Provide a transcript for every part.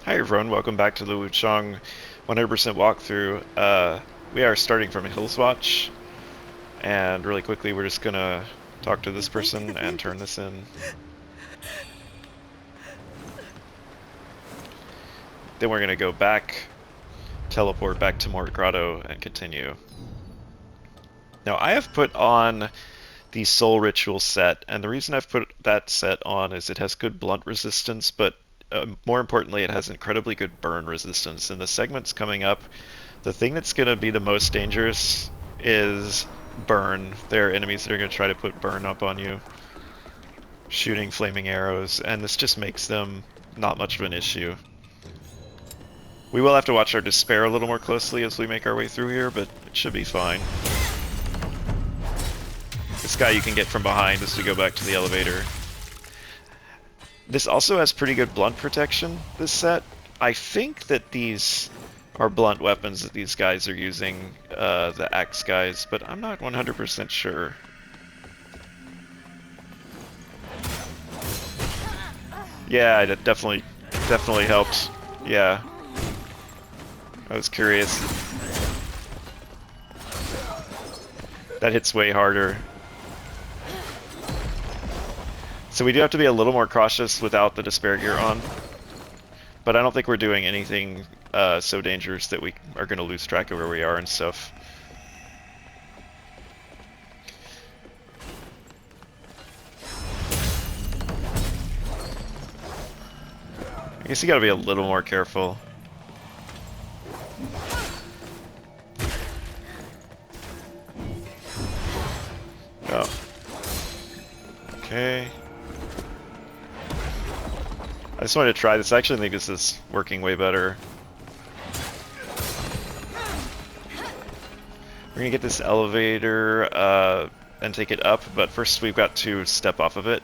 Hi everyone, welcome back to the WUCHANG 100% walkthrough. We are starting from Hillswatch, and really quickly we're just gonna talk to this person and turn this in. Then we're gonna go back, teleport back to Mort Grotto, and continue. Now I have put on the Soul Ritual set, and the reason I've put that set on is it has good blunt resistance, but more importantly it has incredibly good burn resistance. In the segments coming up, the thing that's going to be the most dangerous is burn. There are enemies that are going to try to put burn up on you, shooting flaming arrows, and this just makes them not much of an issue. We will have to watch our despair a little more closely as we make our way through here, but it should be fine. This guy you can get from behind as we go back to the elevator. This also has pretty good blunt protection, this set. I think that these are blunt weapons that these guys are using, the axe guys, but I'm not 100% sure. Yeah, it definitely helped. Yeah. I was curious. That hits way harder. So we do have to be a little more cautious without the despair gear on. But I don't think we're doing anything so dangerous that we are going to lose track of where we are and stuff. I guess you gotta be a little more careful. Oh. Okay. I just wanted to try this. I actually think this is working way better. We're gonna get this elevator and take it up, but first we've got to step off of it.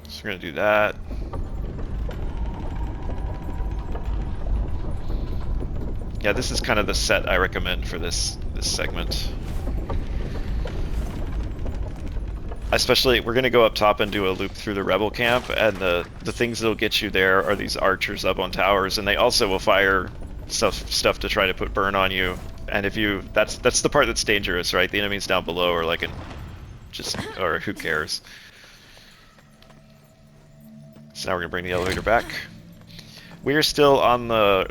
So we're gonna do that. Yeah, this is kind of the set I recommend for this segment. Especially, we're going to go up top and do a loop through the rebel camp, and the things that'll get you there are these archers up on towers, and they also will fire stuff to try to put burn on you. And if you, that's the part that's dangerous, right? The enemies down below are like or who cares? So now we're going to bring the elevator back. We are still on the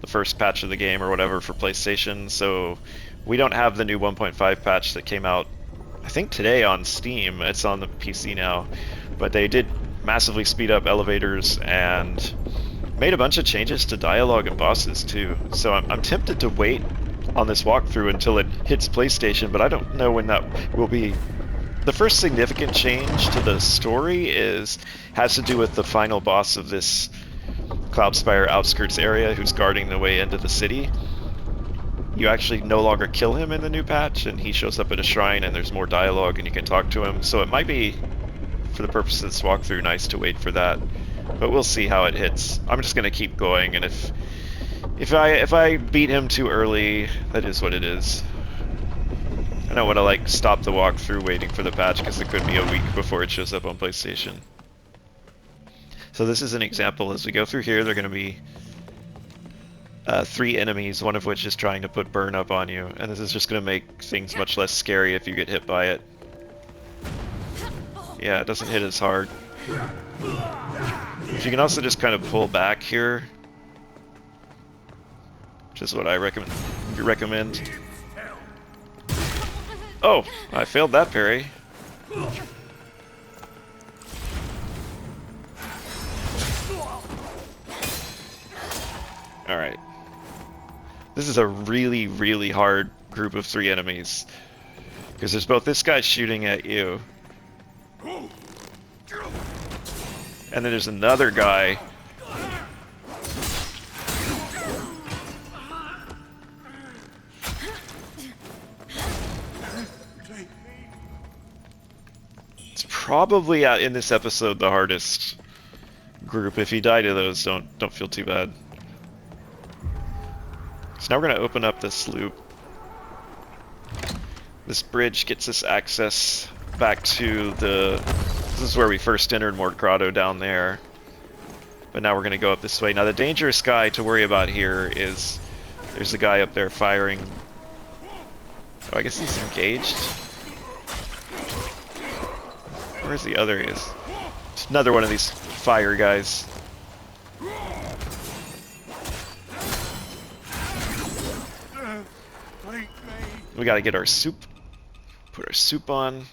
first patch of the game or whatever for PlayStation, so we don't have the new 1.5 patch that came out I think today on Steam. It's on the PC now, but they did massively speed up elevators and made a bunch of changes to dialogue and bosses too. So I'm tempted to wait on this walkthrough until it hits PlayStation, but I don't know when that will be. The first significant change to the story has to do with the final boss of this Cloudspire outskirts area who's guarding the way into the city. You actually no longer kill him in the new patch, and he shows up at a shrine and there's more dialogue and you can talk to him. So it might be, for the purpose of this walkthrough, nice to wait for that. But we'll see how it hits. I'm just gonna keep going, and if I beat him too early, that is what it is. I don't want to like stop the walkthrough waiting for the patch because it could be a week before it shows up on PlayStation. So this is an example. As we go through here, they're going to be 3 enemies, one of which is trying to put burn up on you, and this is just going to make things much less scary if you get hit by it. Yeah, it doesn't hit as hard. You can also just kind of pull back here, which is what I recommend. Oh, I failed that parry. Alright. This is a really, really hard group of 3 enemies. Because there's both this guy shooting at you, and then there's another guy. It's probably in this episode the hardest group. If you die to those, don't feel too bad. So now we're going to open up this loop. This bridge gets us access back to this is where we first entered Mort Grotto down there. But now we're going to go up this way. Now the dangerous guy to worry about here is there's a guy up there firing. Oh, I guess he's engaged. Where's the other? Is it's another one of these fire guys. We gotta get our soup. Put our soup on.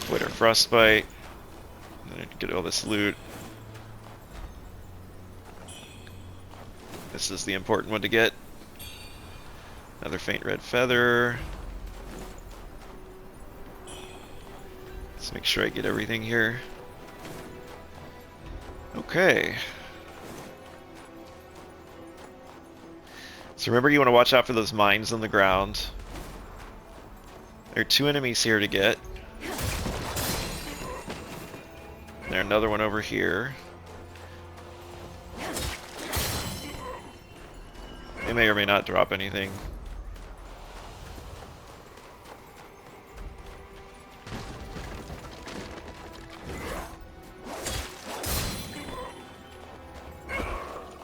Put our frostbite. And then get all this loot. This is the important one to get. Another faint red feather. Let's make sure I get everything here. Okay. So remember, you want to watch out for those mines on the ground. There are 2 enemies here to get. There's another one over here. They may or may not drop anything.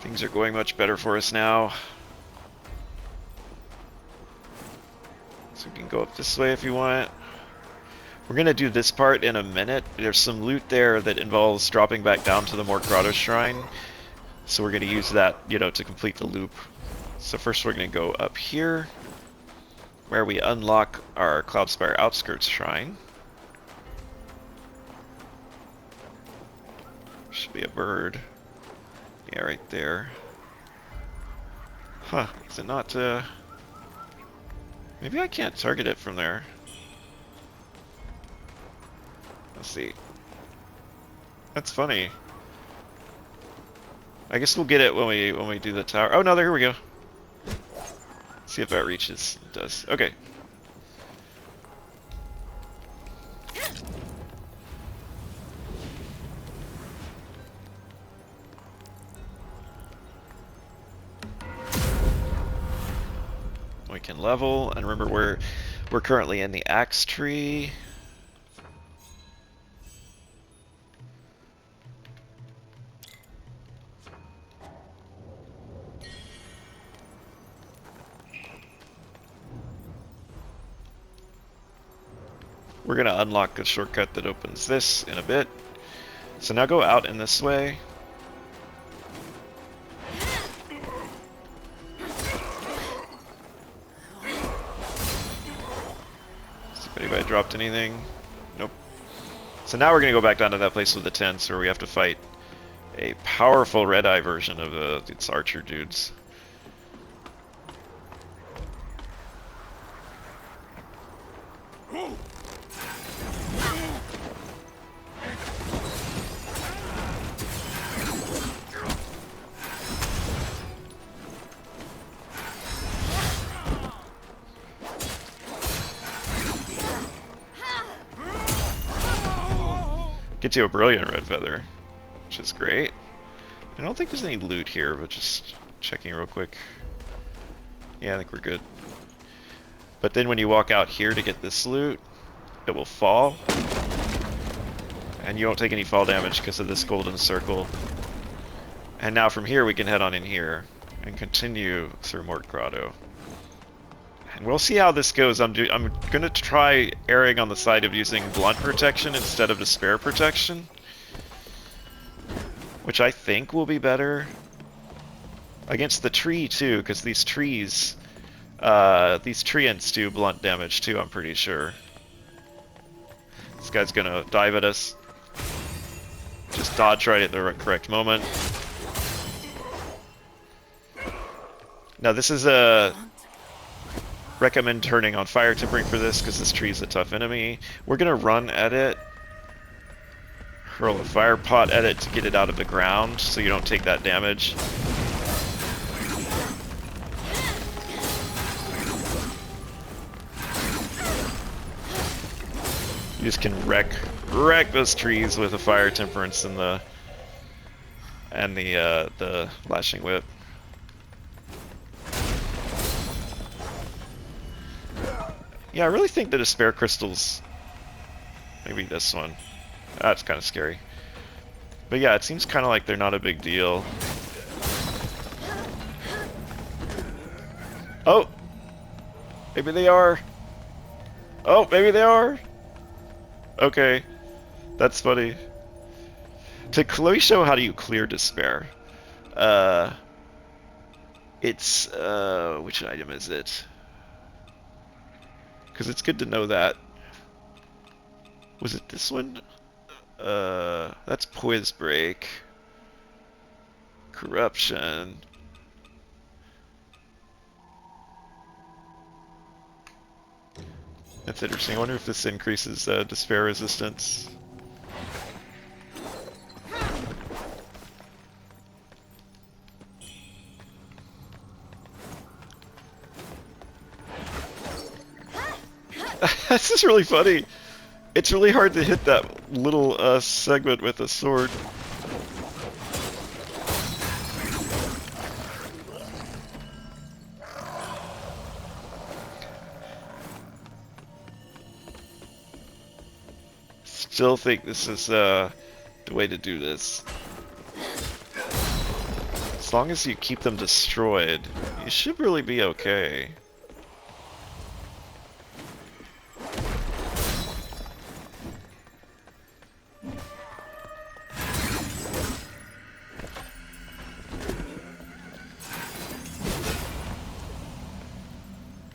Things are going much better for us now. So we can go up this way if you want. We're going to do this part in a minute. There's some loot there that involves dropping back down to the Mort Grotto Shrine. So we're going to use that, you know, to complete the loop. So first we're going to go up here, where we unlock our Cloudspire Outskirts Shrine. Should be a bird. Yeah, right there. Huh, is it not, maybe I can't target it from there. Let's see. That's funny. I guess we'll get it when we do the tower. Oh no, here we go. See if that reaches. It does. Okay. We can level, and remember we're currently in the axe tree. We're going to unlock a shortcut that opens this in a bit. So now go out in this way. See if anybody dropped anything. Nope. So now we're going to go back down to that place with the tents where we have to fight a powerful red-eye version of its archer dudes. Gets you a brilliant red feather, which is great. I don't think there's any loot here, but just checking real quick. Yeah, I think we're good. But then when you walk out here to get this loot, it will fall. And you won't take any fall damage because of this golden circle. And now from here we can head on in here and continue through Mort Grotto. And we'll see how this goes. I'm going to try erring on the side of using blunt protection instead of despair protection, which I think will be better against the tree too, because these trees, these treants do blunt damage too, I'm pretty sure. This guy's going to dive at us. Just dodge right at the correct moment. Now this is a... recommend turning on fire tippering for this because this tree is a tough enemy. We're gonna run at it, hurl a fire pot at it to get it out of the ground so you don't take that damage. You just can wreck those trees with a fire temperance and the lashing whip. Yeah, I really think the despair crystals, maybe this one. That's kind of scary. But yeah, it seems kind of like they're not a big deal. Oh! Maybe they are. Oh, maybe they are. Okay. That's funny. Let me show how do you clear despair. It's, which item is it? Because it's good to know that. Was it this one? That's Poise Break. Corruption. That's interesting. I wonder if this increases despair resistance. This is really funny. It's really hard to hit that little segment with a sword. Still think this is the way to do this. As long as you keep them destroyed, you should really be okay.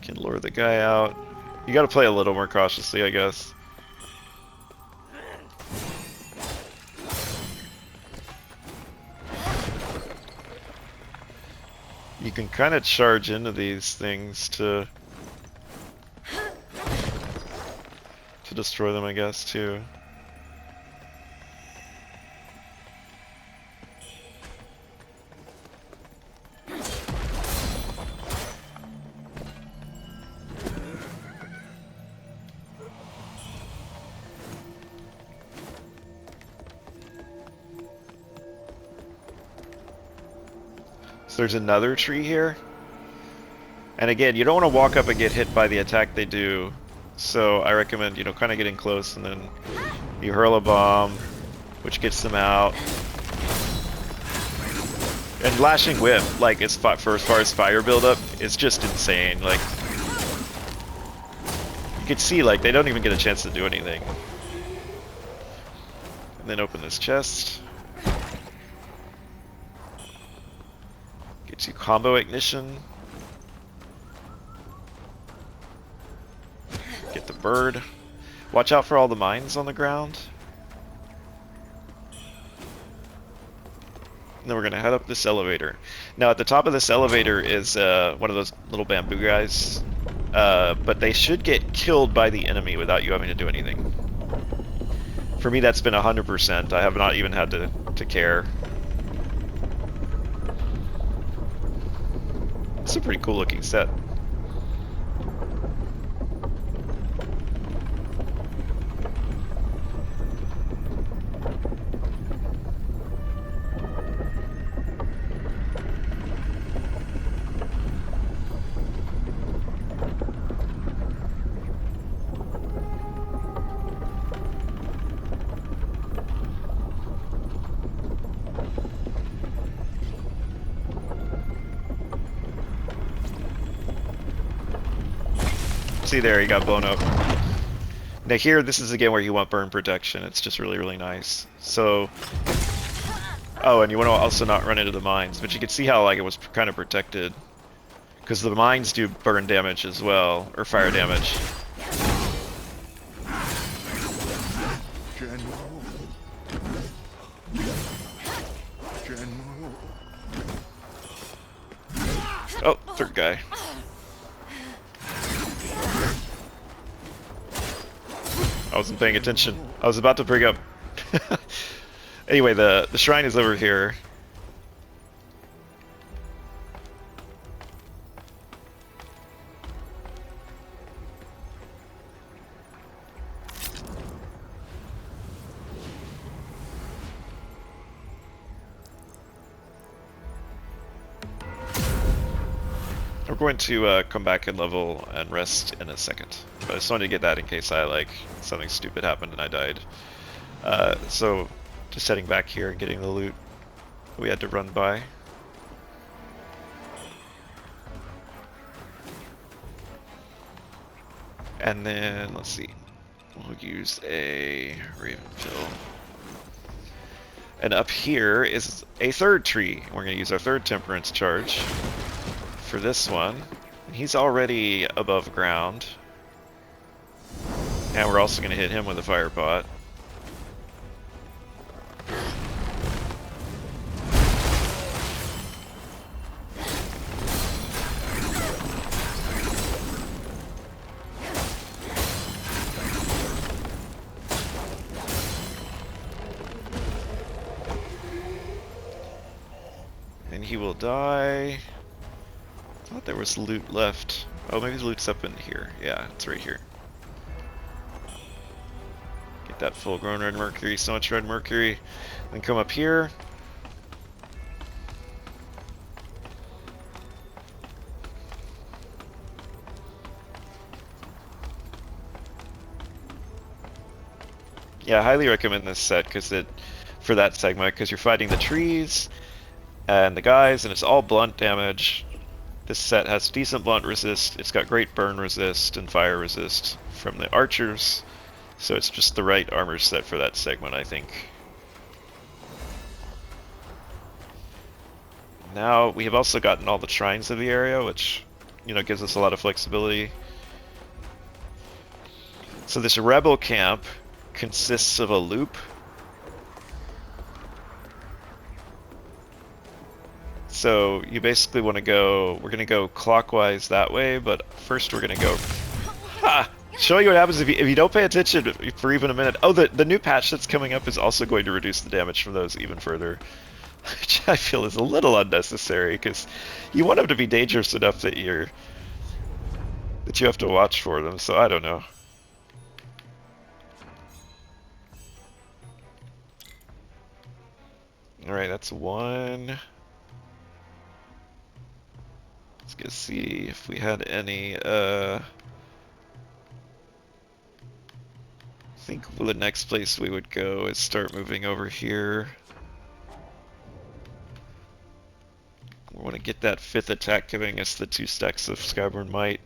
Can lure the guy out. You gotta play a little more cautiously, I guess. You can kind of charge into these things to destroy them, I guess, too. So there's another tree here. And again, you don't want to walk up and get hit by the attack they do. So I recommend, you know, kind of getting close and then you hurl a bomb, which gets them out. And Lashing Whip, like, for as far as fire buildup, is just insane. Like, you can see, like, they don't even get a chance to do anything. And then open this chest. Gets you combo ignition. Get the bird. Watch out for all the mines on the ground. And then we're gonna head up this elevator. Now at the top of this elevator is one of those little bamboo guys. But they should get killed by the enemy without you having to do anything. For me that's been 100%. I have not even had to care. It's a pretty cool looking set. See there, he got blown up. Now here, this is again where you want burn protection. It's just really, really nice. So, oh, and you want to also not run into the mines, but you can see how like it was kind of protected, because the mines do burn damage as well, or fire damage. Oh, third guy. I wasn't paying attention. I was about to bring up. Anyway, the shrine is over here. We're going to come back and level and rest in a second. But I just wanted to get that in case something stupid happened and I died. So Just heading back here and getting the loot we had to run by. And then, let's see, we'll use a Raven Pill. And up here is a third tree. We're going to use our third Temperance charge for this one. He's already above ground. And we're also going to hit him with a fire pot. And he will die. I thought there was loot left. Oh, maybe the loot's up in here. Yeah, it's right here. Get that full-grown red mercury, so much red mercury. Then come up here. Yeah, I highly recommend this set because for that segment, because you're fighting the trees and the guys, and it's all blunt damage. This set has decent blunt resist. It's got great burn resist and fire resist from the archers, so it's just the right armor set for that segment, I think. Now we have also gotten all the shrines of the area, which, you know, gives us a lot of flexibility. So this rebel camp consists of a loop. So you basically want to go, we're going to go clockwise that way, but first we're going to go, ha! Show you what happens if you don't pay attention for even a minute. Oh, the new patch that's coming up is also going to reduce the damage from those even further, which I feel is a little unnecessary, because you want them to be dangerous enough that you have to watch for them, so I don't know. Alright, that's one. Let's go see if we had any, I think the next place we would go is start moving over here. We want to get that 5th attack giving us the 2 stacks of Skyborn Might.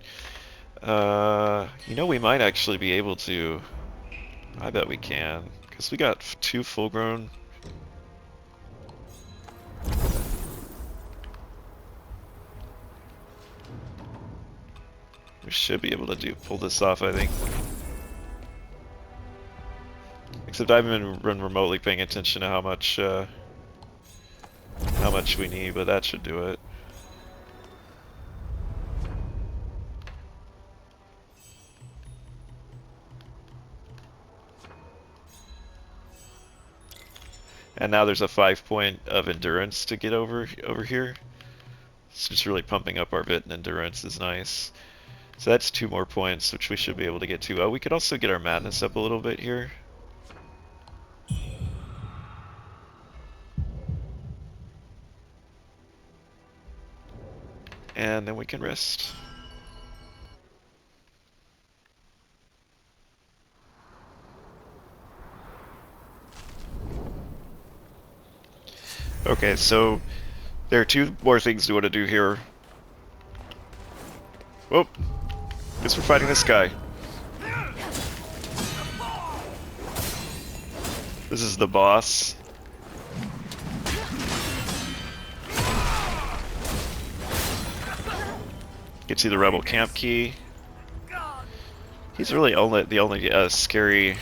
You know, we might actually be able to. I bet we can, because we got 2 full-grown. We should be able to pull this off, I think. Except I haven't been remotely paying attention to how much we need, but that should do it. And now there's a 5 point of endurance to get over here. It's just really pumping up our bit, and endurance is nice. So that's 2 more points, which we should be able to get to. Oh, we could also get our madness up a little bit here. And then we can rest. Okay, so there are 2 more things we want to do here. Whoop! Guess we're fighting this guy. This is the boss. Gets you the rebel camp key. He's really the only scary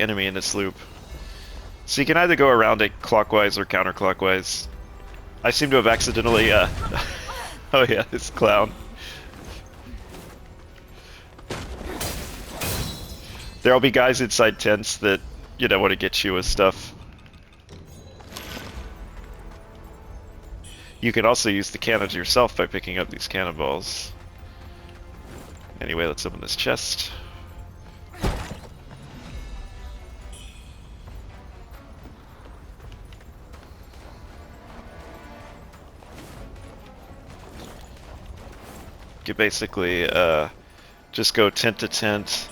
enemy in this loop. So you can either go around it clockwise or counterclockwise. I seem to have accidentally oh yeah, this clown. There'll be guys inside tents that, you know, want to get you with stuff. You can also use the cannons yourself by picking up these cannonballs. Anyway, let's open this chest. You basically just go tent to tent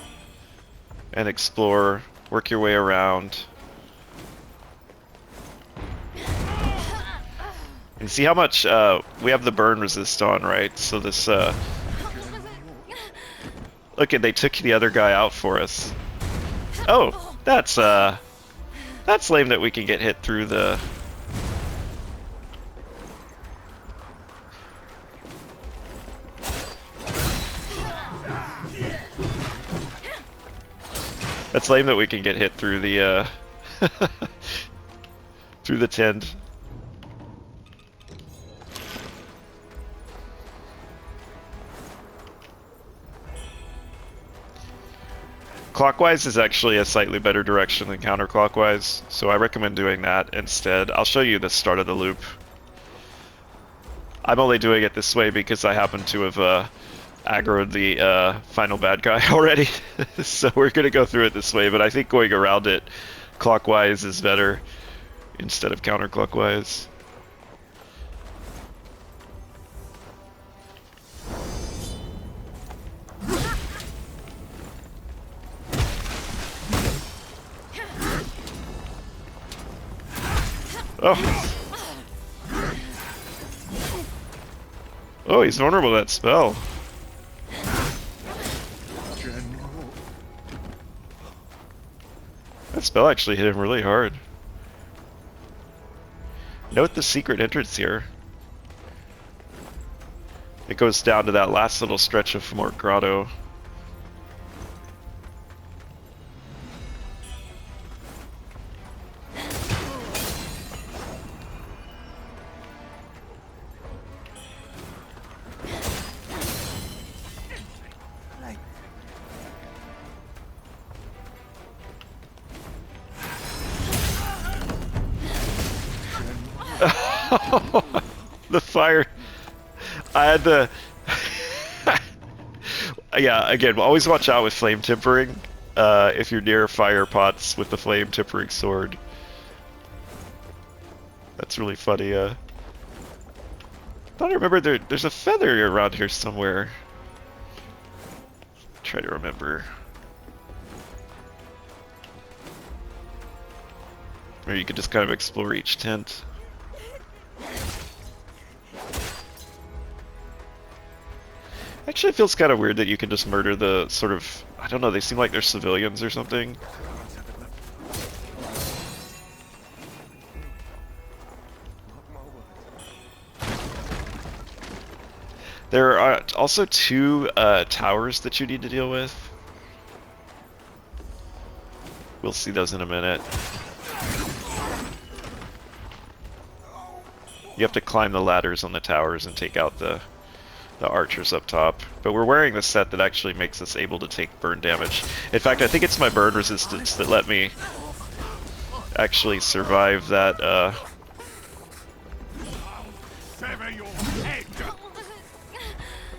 and explore, work your way around. And see how much we have the burn resist on, right? So this look at they took the other guy out for us. Oh, that's lame that we can get hit through the. That's lame that we can get hit through the through the tent. Clockwise is actually a slightly better direction than counterclockwise, so I recommend doing that instead. I'll show you the start of the loop. I'm only doing it this way because I happen to have aggroed the final bad guy already, so we're going to go through it this way, but I think going around it clockwise is better instead of counterclockwise. Oh. Oh, he's vulnerable to that spell. That spell actually hit him really hard. Note the secret entrance here. It goes down to that last little stretch of Mort Grotto. The fire. I had to. Yeah, again, always watch out with flame tempering if you're near fire pots with the flame tempering sword. That's really funny. I thought I remembered there's a feather around here somewhere. Try to remember. Or you could just kind of explore each tent. Actually, it feels kind of weird that you can just murder the sort of, I don't know, they seem like they're civilians or something. There are also two towers that you need to deal with. We'll see those in a minute. You have to climb the ladders on the towers and take out the archers up top. But we're wearing the set that actually makes us able to take burn damage. In fact, I think it's my burn resistance that let me actually survive that.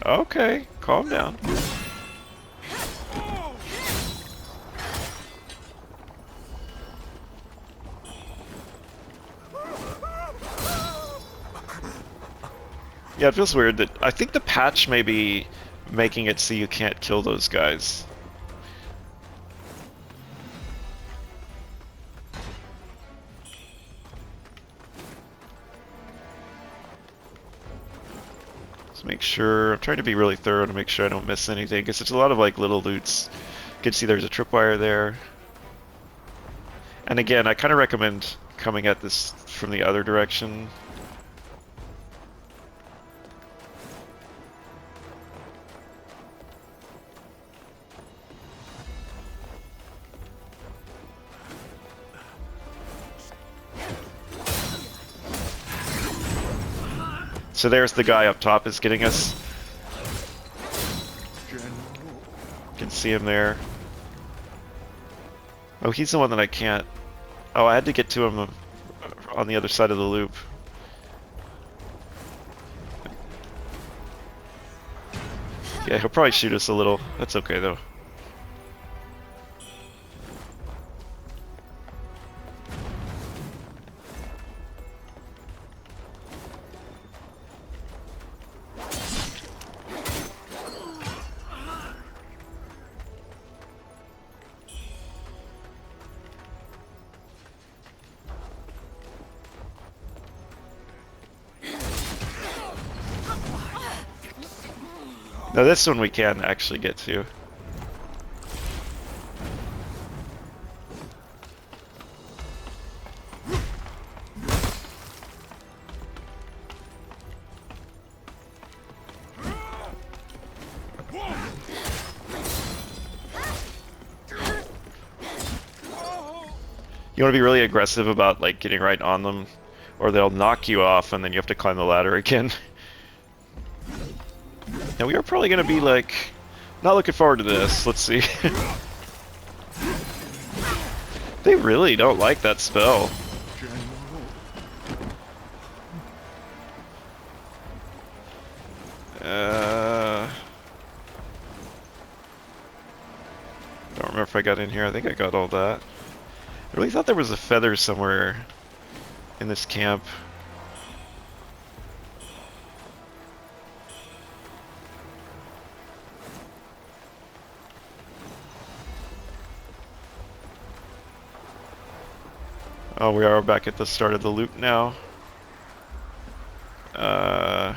Okay, calm down. Yeah, it feels weird that I think the patch may be making it so you can't kill those guys. Let's make sure. I'm trying to be really thorough to make sure I don't miss anything because there's a lot of like little loots. You can see there's a tripwire there. And again, I kind of recommend coming at this from the other direction. So there's the guy up top is getting us. You can see him there. Oh, he's the one that I can't. Oh, I had to get to him on the other side of the loop. Yeah, he'll probably shoot us a little. That's okay though. Now this one we can actually get to. You want to be really aggressive about like getting right on them, or they'll knock you off and then you have to climb the ladder again. And we are probably going to be like, not looking forward to this. Let's see. They really don't like that spell. Don't remember if I got in here. I think I got all that. I really thought there was a feather somewhere in this camp. Oh, we are back at the start of the loop now. I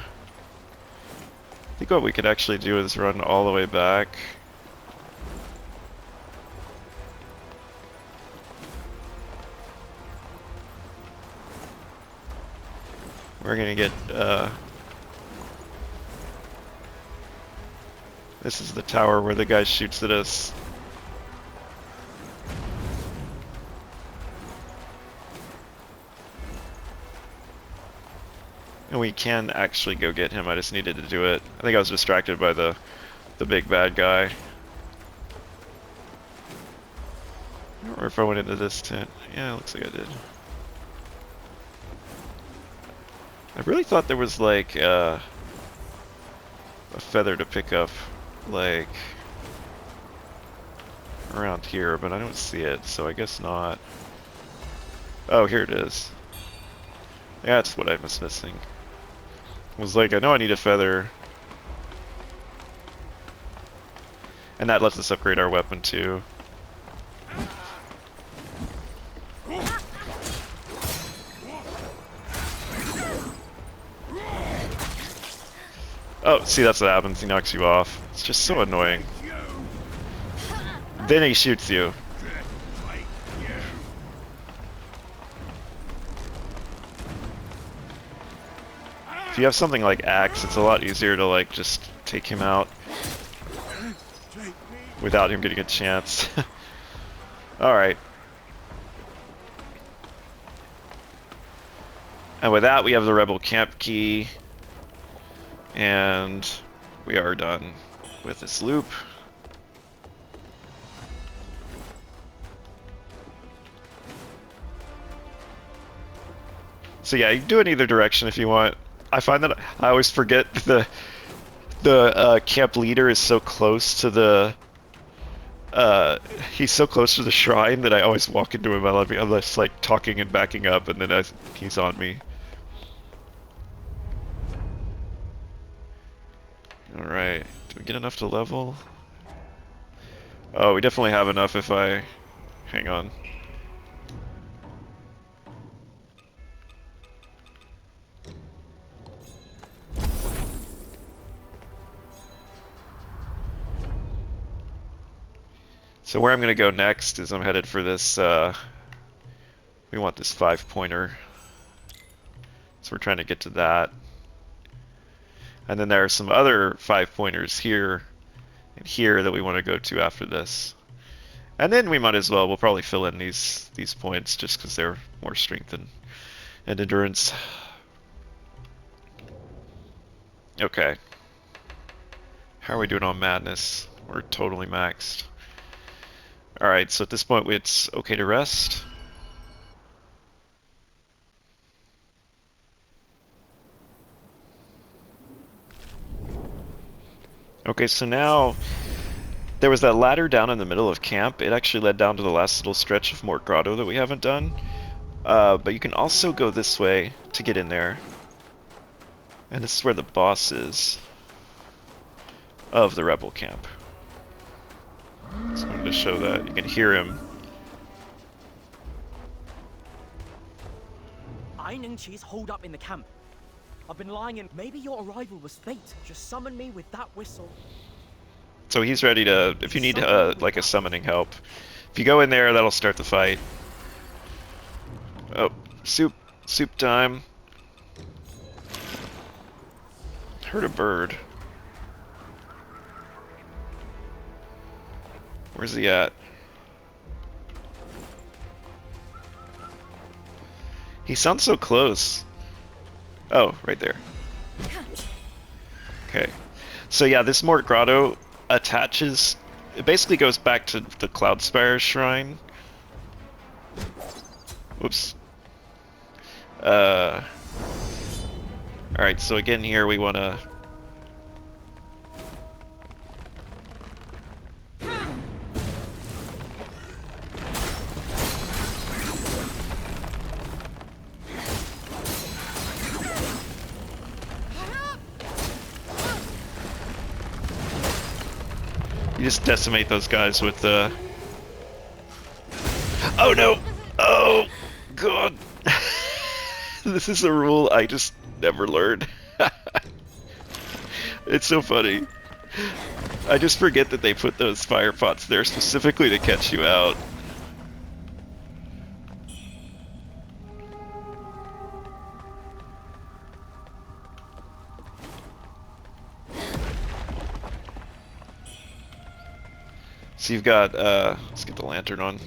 think what we could actually do is run all the way back. We're gonna get, this is the tower where the guy shoots at us. And we can actually go get him, I just needed to do it. I think I was distracted by the big bad guy. I don't remember if I went into this tent. Yeah, it looks like I did. I really thought there was like a feather to pick up, like around here, but I don't see it, so I guess not. Oh, here it is. Yeah, that's what I was missing. I was like, I know I need a feather. And that lets us upgrade our weapon too. Oh, see, that's what happens. He knocks you off. It's just so annoying. Then he shoots you. If you have something like Axe, it's a lot easier to like just take him out without him getting a chance. Alright. And with that, we have the Rebel Camp Key. And we are done with this loop. So yeah, you can do it in either direction if you want. I find that I always forget the camp leader is so close to the he's so close to the shrine that I always walk into him. I'm just like talking and backing up, and then he's on me. Alright, do we get enough to level? Oh, we definitely have enough if I... Hang on. So where I'm going to go next is I'm headed for this, we want this 5-pointer. So we're trying to get to that. And then there are some other 5-pointers here and here that we want to go to after this. And then we might as well, we'll probably fill in these points just because they're more strength and endurance. Okay. How are we doing on madness? We're totally maxed. Alright, so at this point it's okay to rest. Okay, so now there was that ladder down in the middle of camp. It actually led down to the last little stretch of Mort Grotto that we haven't done. But you can also go this way to get in there. And this is where the boss is of the rebel camp. Just wanted to show that. You can hear him. Einingchi's hold up in the camp. I've been lying in. Maybe your arrival was fate. Just summon me with that whistle. So he's ready to, if you need like a summoning help, if you go in there, that'll start the fight. Oh, soup time. Heard a bird. Where's he at? He sounds so close. Oh, right there. Okay. So yeah, this Mort Grotto attaches... It basically goes back to the Cloudspire Shrine. Whoops. Alright, so again here we want to... You just decimate those guys with the... Oh no! Oh, God! This is a rule I just never learned. It's so funny. I just forget that they put those fire pots there specifically to catch you out. So you've got, let's get the lantern on.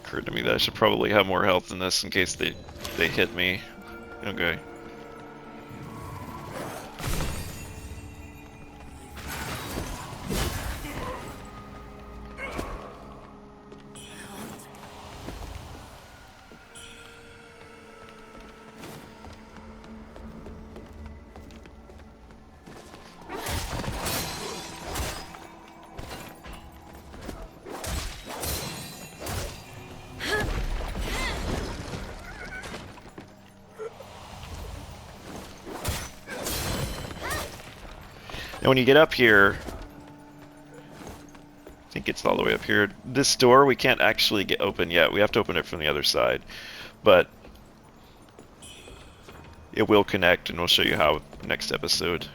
Occurred to me that I should probably have more health than this in case they hit me. Okay. And when you get up here, I think it's all the way up here, this door we can't actually get open yet. We have to open it from the other side. But it will connect, and we'll show you how next episode.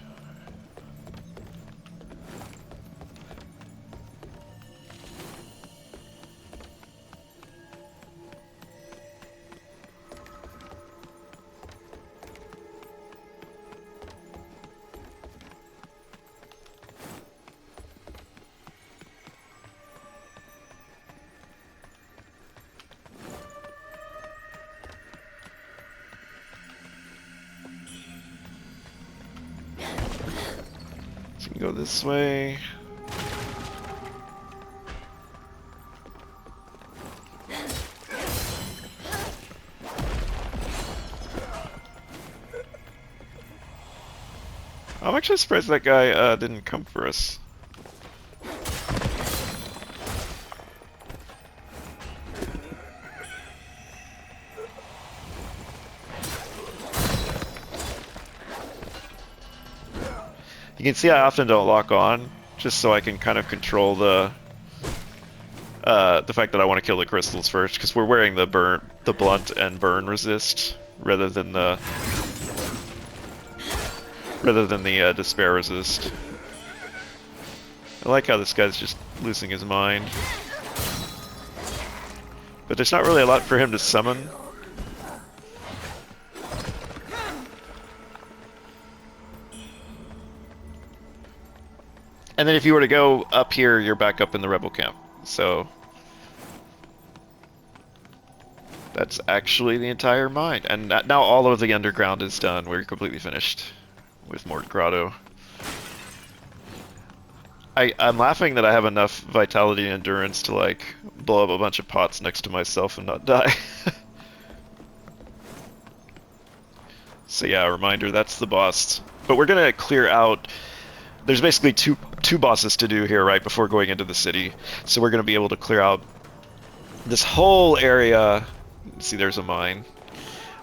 So you can go this way. I'm actually surprised that guy didn't come for us. You can see I often don't lock on, just so I can kind of control the fact that I want to kill the crystals first, because we're wearing the blunt and burn resist rather than the despair resist. I like how this guy's just losing his mind, but there's not really a lot for him to summon. And then if you were to go up here, you're back up in the rebel camp. So that's actually the entire mine. And now all of the underground is done. We're completely finished with Mort Grotto. I'm laughing that I have enough vitality and endurance to like blow up a bunch of pots next to myself and not die. So yeah, a reminder, that's the boss. But we're gonna clear out... There's basically two two bosses to do here right before going into the city. So we're going to be able to clear out this whole area. See, there's a mine.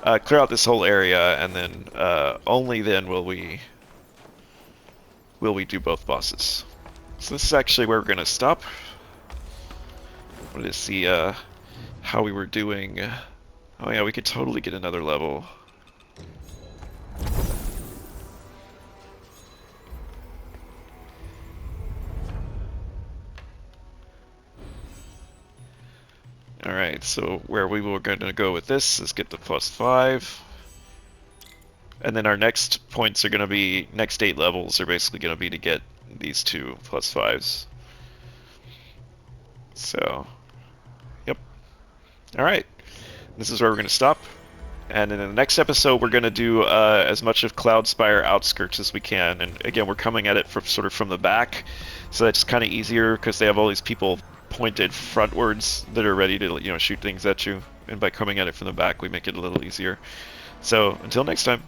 Clear out this whole area, and then only then will we do both bosses. So this is actually where we're going to stop. I wanted to see how we were doing. Oh yeah, we could totally get another level. Alright, so where we were going to go with this is get the +5. And then our next points are going to be, next 8 levels are basically going to be to get these two +5s. So, yep. Alright, this is where we're going to stop. And in the next episode, we're going to do as much of Cloudspire outskirts as we can. And again, we're coming at it from sort of from the back, so that's kind of easier because they have all these people pointed frontwards that are ready to shoot things at you. And by coming at it from the back, we make it a little easier. So until next time.